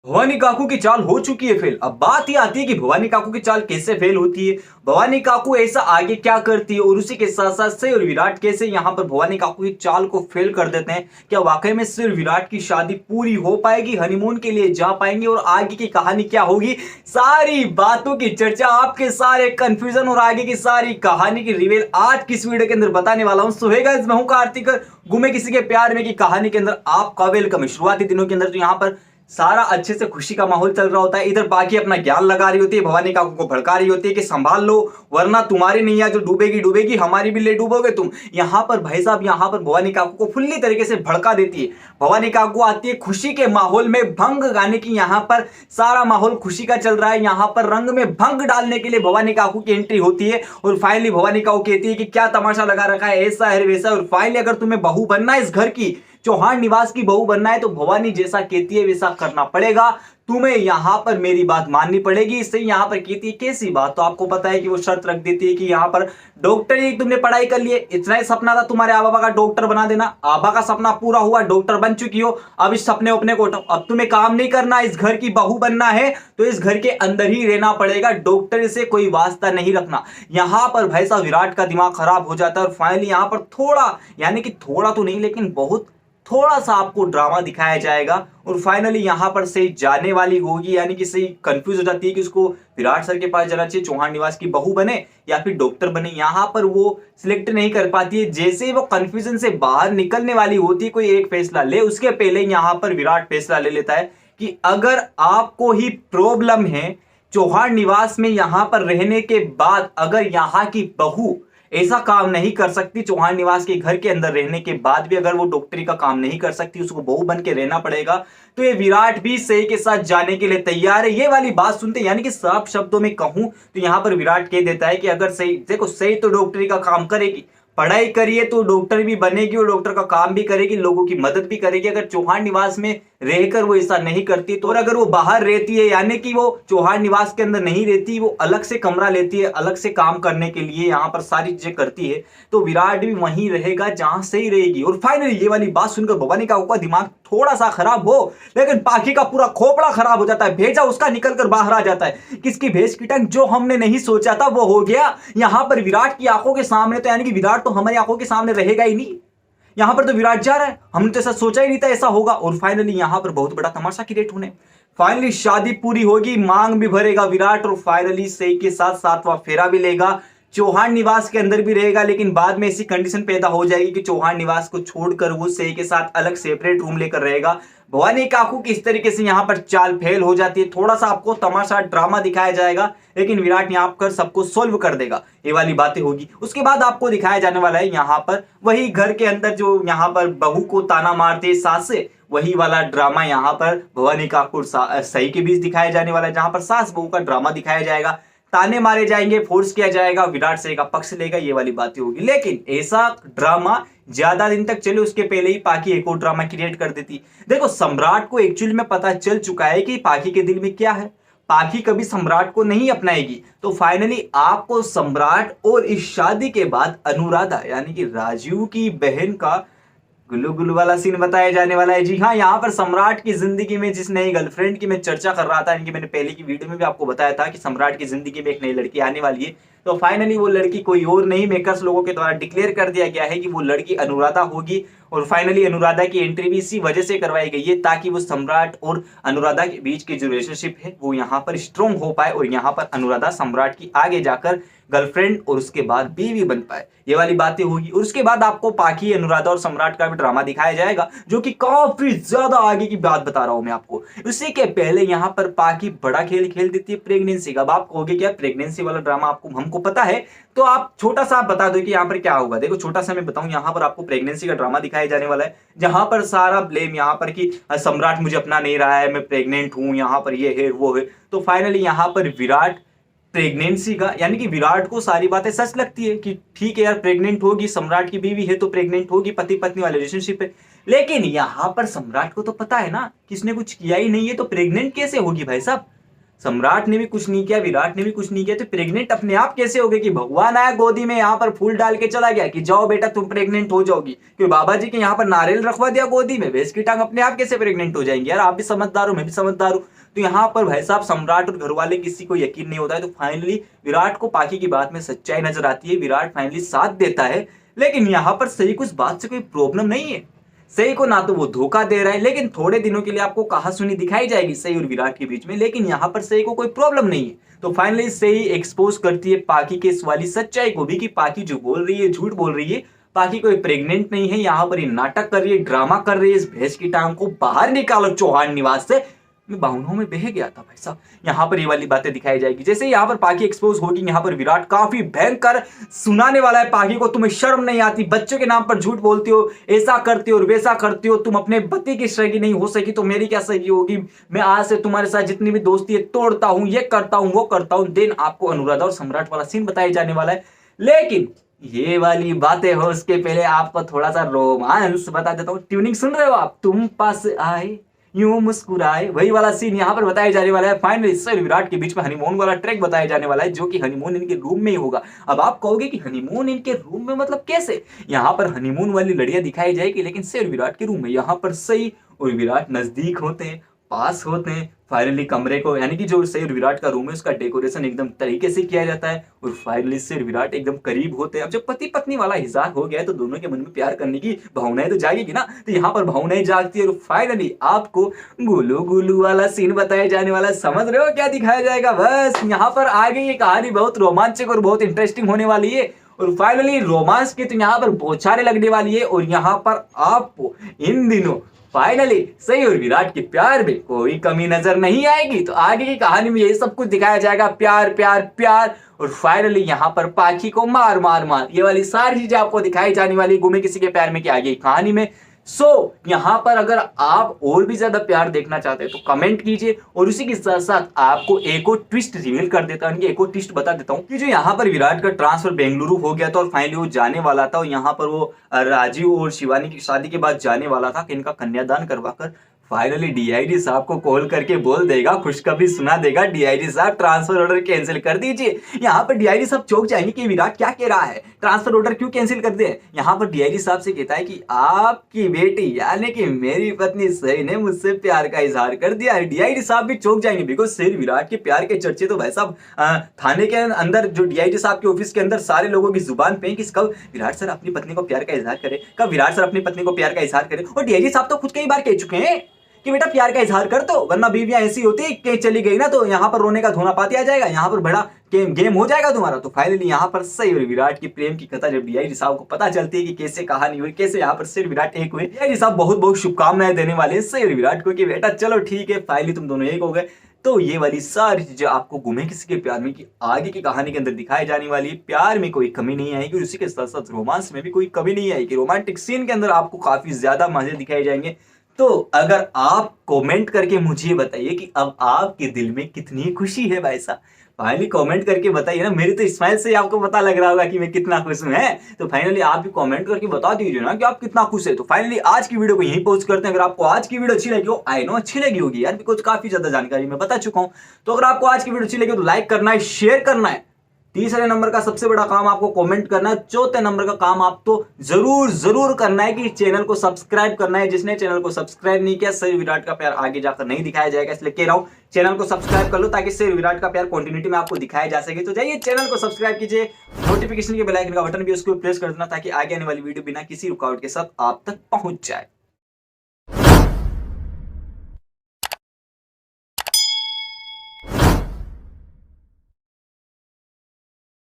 भवानी काकू की चाल हो चुकी है फेल। अब बात ही आती है कि भवानी काकू की चाल कैसे फेल होती है, भवानी काकू ऐसा आगे क्या करती है और उसी के साथ साथ सही और विराट कैसे यहाँ पर भवानी काकू की चाल को फेल कर देते हैं। क्या वाकई में सही और विराट की शादी पूरी हो पाएगी, हनीमून के लिए जा पाएंगे और आगे की कहानी क्या होगी, सारी बातों की चर्चा, आपके सारे कंफ्यूजन और आगे की सारी कहानी की रिवील आज की इस वीडियो के अंदर बताने वाला हूं। सो हे गाइस, मैं हूं कार्तिक, गुमे किसी के प्यार में की कहानी के अंदर आपका वेलकम है। शुरुआती दिनों के अंदर तो यहाँ पर सारा अच्छे से खुशी का माहौल चल रहा होता है। इधर बाकी अपना ज्ञान लगा रही होती है, भवानी काकू को भड़का रही होती है कि संभाल लो वरना तुम्हारी नैया जो डूबेगी डूबेगी, हमारी भी ले डूबोगे तुम। यहाँ पर भाई साहब यहाँ पर भवानी काकू को फुल्ली तरीके से भड़का देती है। भवानी काकू आती है खुशी के माहौल में भंग गाने की, यहाँ पर सारा माहौल खुशी का चल रहा है, यहाँ पर रंग में भंग डालने के लिए भवानी काकू की एंट्री होती है। और फाइनली भवानी काकू कहती है कि क्या तमाशा लगा रखा है, ऐसा है वैसा। और फाइनली अगर तुम्हें बहू बनना है इस घर की, चौहान निवास की बहू बनना है, तो भवानी जैसा कहती है वैसा करना पड़ेगा, तुम्हें यहां पर मेरी बात माननी पड़ेगी। इससे यहां पर कहती है कैसी बात, तो आपको पता है कि वो शर्त रख देती है कि यहां पर डॉक्टर ही तुमने पढ़ाई कर लिए, इतना ही सपना था तुम्हारे आबा का डॉक्टर बना देना, आबा का सपना पूरा हुआ, डॉक्टर बन चुकी हो, अब इस सपने अपने को अब तुम्हें काम नहीं करना, इस घर की बहू बनना है तो इस घर के अंदर ही रहना पड़ेगा, डॉक्टर से कोई वास्ता नहीं रखना। यहां पर भाई साहब विराट का दिमाग खराब हो जाता है और फाइनली यहां पर थोड़ा, यानी कि थोड़ा तो नहीं लेकिन बहुत थोड़ा सा आपको ड्रामा दिखाया जाएगा। और फाइनली यहां पर सही जाने वाली होगी, यानी कि सही कंफ्यूज हो जाती है कि उसको विराट सर के पास जाना चाहिए, चौहान निवास की बहू बने या फिर डॉक्टर बने। यहां पर वो सिलेक्ट नहीं कर पाती है। जैसे ही वो कंफ्यूजन से बाहर निकलने वाली होती है, कोई एक फैसला ले, उसके पहले यहां पर विराट फैसला ले लेता है कि अगर आपको ही प्रॉब्लम है चौहान निवास में यहां पर रहने के बाद, अगर यहां की बहू ऐसा काम नहीं कर सकती, चौहान निवास के घर के अंदर रहने के बाद भी अगर वो डॉक्टरी का काम नहीं कर सकती, उसको बहू बन के रहना पड़ेगा, तो ये विराट भी सही के साथ जाने के लिए तैयार है। ये वाली बात सुनते, यानी कि साफ शब्दों में कहूं तो यहां पर विराट कह देता है कि अगर सही, देखो सही तो डॉक्टरी का काम करेगी, पढ़ाई करिए तो डॉक्टर भी बनेगी और डॉक्टर का काम भी करेगी, लोगों की मदद भी करेगी। अगर चौहान निवास में रहकर वो ऐसा नहीं करती तो, और अगर वो बाहर रहती है, यानी कि वो चौहान निवास के अंदर नहीं रहती, वो अलग से कमरा लेती है, अलग से काम करने के लिए यहां पर सारी चीजें करती है, तो विराट भी वहीं रहेगा जहां सही रहेगी। और फाइनली ये वाली बात सुनकर भवानी काकू का दिमाग थोड़ा सा खराब हो, लेकिन पाखी का पूरा खोपड़ा खराब हो जाता है, भेजा उसका निकलकर बाहर आ जाता है। किसकी भेज की टंग, जो हमने नहीं सोचा था वो हो गया। यहां पर विराट की आंखों के सामने, तो यानी कि विराट तो हमारी आंखों के सामने रहेगा ही नहीं, यहां पर तो विराट जा रहा है, हमने तो ऐसा सोचा ही नहीं था ऐसा होगा। और फाइनली यहां पर बहुत बड़ा तमाशा क्रिएट होने, फाइनली शादी पूरी होगी, मांग भी भरेगा विराट, और फाइनली सही के साथ सातवां फेरा भी लेगा, चौहान निवास के अंदर भी रहेगा। लेकिन बाद में ऐसी कंडीशन पैदा हो जाएगी कि चौहान निवास को छोड़कर वो सही के साथ अलग सेपरेट रूम लेकर रहेगा। भवानी काकू की इस तरीके से यहां पर चाल फेल हो जाती है। थोड़ा सा आपको तमाशा ड्रामा दिखाया जाएगा, लेकिन विराट यहां पर सबको सोल्व कर देगा, ये वाली बातें होगी। उसके बाद आपको दिखाया जाने वाला है यहां पर वही घर के अंदर जो यहां पर बहू को ताना मारते सास से, वही वाला ड्रामा यहां पर भवानी काकू सही के बीच दिखाया जाने वाला है, जहां पर सास बहू का ड्रामा दिखाया जाएगा, ताने मारे जाएंगे, फोर्स किया जाएगा, विराट सही का पक्ष लेगा, ये वाली बातें होगी। लेकिन ऐसा ड्रामा ज्यादा दिन तक चले उसके पहले ही पाखी एक और ड्रामा क्रिएट कर देती। देखो सम्राट को एक्चुअली में पता चल चुका है कि पाखी के दिल में क्या है, पाखी कभी सम्राट को नहीं अपनाएगी। तो फाइनली आपको सम्राट और इस शादी के बाद अनुराधा, यानी कि राजीव की बहन का गुल्लू गुल्लू वाला सीन बताया जाने वाला है। जी हाँ, यहाँ पर सम्राट की जिंदगी में जिस नई गर्लफ्रेंड की मैं चर्चा कर रहा था, इनकी मैंने पहले की वीडियो में भी आपको बताया था कि सम्राट की जिंदगी में एक नई लड़की आने वाली है, तो फाइनली वो लड़की कोई और नहीं, मेकर्स लोगों के द्वारा डिक्लेयर कर दिया गया है कि वो लड़की अनुराधा होगी। और फाइनली अनुराधा की एंट्री भी इसी वजह से करवाई गई है ताकि वो सम्राट और अनुराधा के बीच की जो रिलेशनशिप है वो यहाँ पर स्ट्रॉन्ग हो पाए और यहाँ पर अनुराधा सम्राट की आगे जाकर गर्लफ्रेंड और उसके बाद बीवी बन पाए, ये वाली बातें होगी। और उसके बाद आपको पाखी, अनुराधा और सम्राट का भी ड्रामा दिखाया जाएगा, जो कि काफी ज्यादा आगे की बात बता रहा हूं मैं आपको। उसी के पहले यहाँ पर पाखी बड़ा खेल खेल देती है प्रेगनेंसी का। अब आप कहोगे क्या प्रेगनेंसी वाला ड्रामा आपको हमको पता है, तो आप छोटा सा बता दो कि यहाँ पर क्या होगा। देखो छोटा सा मैं बताऊं, यहाँ पर आपको प्रेगनेंसी का ड्रामा दिखाया जाने वाला है, जहां पर सारा ब्लेम यहाँ पर कि सम्राट मुझे अपना नहीं रहा है, मैं प्रेग्नेंट हूं, यहाँ पर ये है वो है। तो फाइनली यहाँ पर विराट प्रेगनेंसी का, यानी कि विराट को सारी बातें सच लगती है कि ठीक है यार प्रेग्नेंट होगी, सम्राट की बीवी है तो प्रेग्नेंट होगी, पति पत्नी वाले रिलेशनशिप है। लेकिन यहां पर सम्राट को तो पता है ना किसने कुछ किया ही नहीं है, तो प्रेग्नेंट कैसे होगी भाई साहब। सम्राट ने भी कुछ नहीं किया, विराट ने भी कुछ नहीं किया, तो प्रेग्नेंट अपने आप कैसे हो गए कि भगवान आया गोदी में यहाँ पर फूल डाल के चला गया कि जाओ बेटा तुम प्रेग्नेंट हो जाओगी, क्योंकि बाबा जी के यहाँ पर नारियल रखवा दिया गोदी में, भैंस की टांग अपने आप कैसे प्रेग्नेंट हो जाएंगी? यार आप भी समझदार हो, मैं भी समझदार हूँ। तो यहाँ पर भाई साहब सम्राट और घर वाले किसी को यकीन नहीं होता है, तो फाइनली विराट को पाकी की बात में सच्चाई नजर आती है, विराट फाइनली साथ देता है। लेकिन यहाँ पर सही को इस बात से कोई प्रॉब्लम नहीं है, सही को ना तो वो धोखा दे रहा है, लेकिन थोड़े दिनों के लिए आपको कहा सुनी दिखाई जाएगी सही और विराट के बीच में, लेकिन यहाँ पर सही को कोई प्रॉब्लम नहीं है। तो फाइनली सही एक्सपोज करती है पाकी के इस वाली सच्चाई को भी कि पाकी जो बोल रही है झूठ बोल रही है, पाकी कोई प्रेग्नेंट नहीं है, यहाँ पर ये नाटक कर रही है, ड्रामा कर रही है, इस भैंस की टांग को बाहर निकालो चौहान निवास से। मैं भावनाओं में बह गया था भाई साहब, यहाँ पर ये वाली बातें दिखाई जाएगी। जैसे यहाँ पर पाकी एक्सपोज होगी, यहाँ पर विराट काफी भयंकर सुनाने वाला है पाकी को, तुम्हें शर्म नहीं आती, बच्चों के नाम पर झूठ बोलती हो, ऐसा करती हो और वैसा करती हो, तुम अपने पति की सगी नहीं हो सकी तो मेरी क्या सगी होगी, मैं आज से तुम्हारे साथ जितनी भी दोस्ती है तोड़ता हूं, ये करता हूं वो करता हूं। देन आपको अनुराधा और सम्राट वाला सीन बताया जाने वाला है, लेकिन ये वाली बातें हो उसके पहले आपको थोड़ा सा रोमांस बता देता हूँ। ट्यूनिंग सुन रहे हो आप? तुम पास आए यूं मुस्कुराए, वही वाला सीन यहाँ पर बताया जाने वाला है। फाइनली सर विराट के बीच में हनीमून वाला ट्रैक बताया जाने वाला है, जो कि हनीमून इनके रूम में ही होगा। अब आप कहोगे कि हनीमून इनके रूम में मतलब कैसे? यहाँ पर हनीमून वाली लड़ियां दिखाई जाएगी, लेकिन सर विराट के रूम में यहाँ पर सही और विराट नजदीक होते हैं, पास होते हैं। फाइनली कमरे को, यानी कि जो सही और विराट का रूम है उसका डेकोरेशन एकदम तरीके से किया जाता है और फाइनली से विराट एकदम करीब होते हैं। अब जब पति पत्नी वाला हिसाब हो गया है तो दोनों के मन में प्यार करने की भावनाएं तो जागेगी ना, तो यहाँ पर भावनाएं जागती है और फाइनली आपको गुलू गुलू वाला सीन बताया जाने वाला है। समझ रहे हो क्या दिखाया जाएगा? बस यहाँ पर आगे ये कहानी बहुत रोमांचक और बहुत इंटरेस्टिंग होने वाली है और फाइनली रोमांस की तो यहाँ पर बौछारें लगने वाली है और यहाँ पर आपको इन दिनों फाइनली सही और विराट के प्यार में कोई कमी नजर नहीं आएगी। तो आगे की कहानी में ये सब कुछ दिखाया जाएगा, प्यार प्यार प्यार, और फाइनली यहाँ पर पाखी को मार मार मार, ये वाली सारी चीजें आपको दिखाई जाने वाली गुमे किसी के प्यार में की आगे की कहानी में। यहाँ पर अगर आप और भी ज्यादा प्यार देखना चाहते हैं तो कमेंट कीजिए, और उसी के साथ साथ आपको एक और ट्विस्ट रिवील कर देता हूँ, एक और ट्विस्ट बता देता हूँ कि जो यहाँ पर विराट का ट्रांसफर बेंगलुरु हो गया था और फाइनली वो जाने वाला था, और यहाँ पर वो राजीव और शिवानी की शादी के बाद जाने वाला था कि इनका कन्यादान करवाकर फाइनली डीआईजी साहब को कॉल करके बोल देगा, खुशखबरी सुना देगा, डीआईजी साहब ट्रांसफर ऑर्डर कैंसिल कर दीजिए। यहाँ पर डीआईजी साहब चौंक जाएंगे कि विराट क्या कह रहा है, ट्रांसफर ऑर्डर क्यों कैंसिल कर दे। यहाँ पर डीआईजी साहब से कहता है कि आपकी बेटी यानी कि मेरी पत्नी सही ने मुझसे प्यार का इजहार कर दिया है। डीआईजी साहब भी चौंक जाएंगे, बिकॉज सही विराट के प्यार के चर्चे तो भाई साहब थाने के अंदर, जो डीआईजी साहब के ऑफिस के अंदर सारे लोगों की जुबान पे कि कब विराट सर अपनी पत्नी को प्यार का इजहार करे, कब विराट सर अपनी पत्नी को प्यार का इजहार करे। और डीआईजी साहब तो खुद कई बार कह चुके हैं कि बेटा प्यार का इजहार कर दो, वरना बीवियां ऐसी होती कि चली गई ना तो यहाँ पर रोने का धोना पाती आ जाएगा, यहाँ पर बड़ा गेम हो जाएगा तुम्हारा। तो फाइनली यहाँ पर सही और विराट की प्रेम की कथा जब डीआईजी साहब को पता चलती है कि कैसे कहानी हुई, कैसे यहाँ पर सही विराट एक हुए, डीआईजी साहब बहुत बहुत शुभकामनाएं देने वाले हैं सही और विराट को कि बेटा चलो ठीक है फाइनली तुम दोनों एक हो गए। तो ये वाली सारी चीजें आपको गुमे किसी के प्यार में की आगे की कहानी के अंदर दिखाई जाने वाली है। प्यार में कोई कमी नहीं आएगी और उसी के साथ साथ रोमांस में भी कोई कमी नहीं आएगी। रोमांटिक सीन के अंदर आपको काफी ज्यादा मजे दिखाए जाएंगे। तो अगर आप कमेंट करके मुझे बताइए कि अब आपके दिल में कितनी खुशी है भाई साहब, फाइनली कमेंट करके बताइए ना। मेरी तो स्माइल से आपको पता लग रहा होगा कि मैं कितना खुश हूं, है तो फाइनली आप भी कमेंट करके बता दीजिए ना कि आप कितना खुश है। तो फाइनली आज की वीडियो को यहीं पोस्ट करते हैं। अगर आपको आज की वीडियो अच्छी लगी हो, आई नो अच्छी लगी होगी यार, बिकॉज काफी ज्यादा जानकारी मैं बता चुका हूं। तो अगर आपको आज की वीडियो अच्छी लगी तो लाइक करना है, शेयर करना है, तीसरे नंबर का सबसे बड़ा काम आपको कमेंट करना है, चौथे नंबर का काम आप तो जरूर करना है कि चैनल को सब्सक्राइब करना है। जिसने चैनल को सब्सक्राइब नहीं किया, सर विराट का प्यार आगे जाकर नहीं दिखाया जाएगा, इसलिए कह रहा हूं चैनल को सब्सक्राइब कर लो ताकि सर विराट का प्यार कंटिन्यूटी में आपको दिखाया जा सके। तो जाइए चैनल को सब्सक्राइब कीजिए, नोटिफिकेशन के बेल आइकन का बटन भी उसको प्रेस कर देना ताकि आगे आने वाली वीडियो बिना किसी रुकावट के साथ आप तक पहुंच जाए।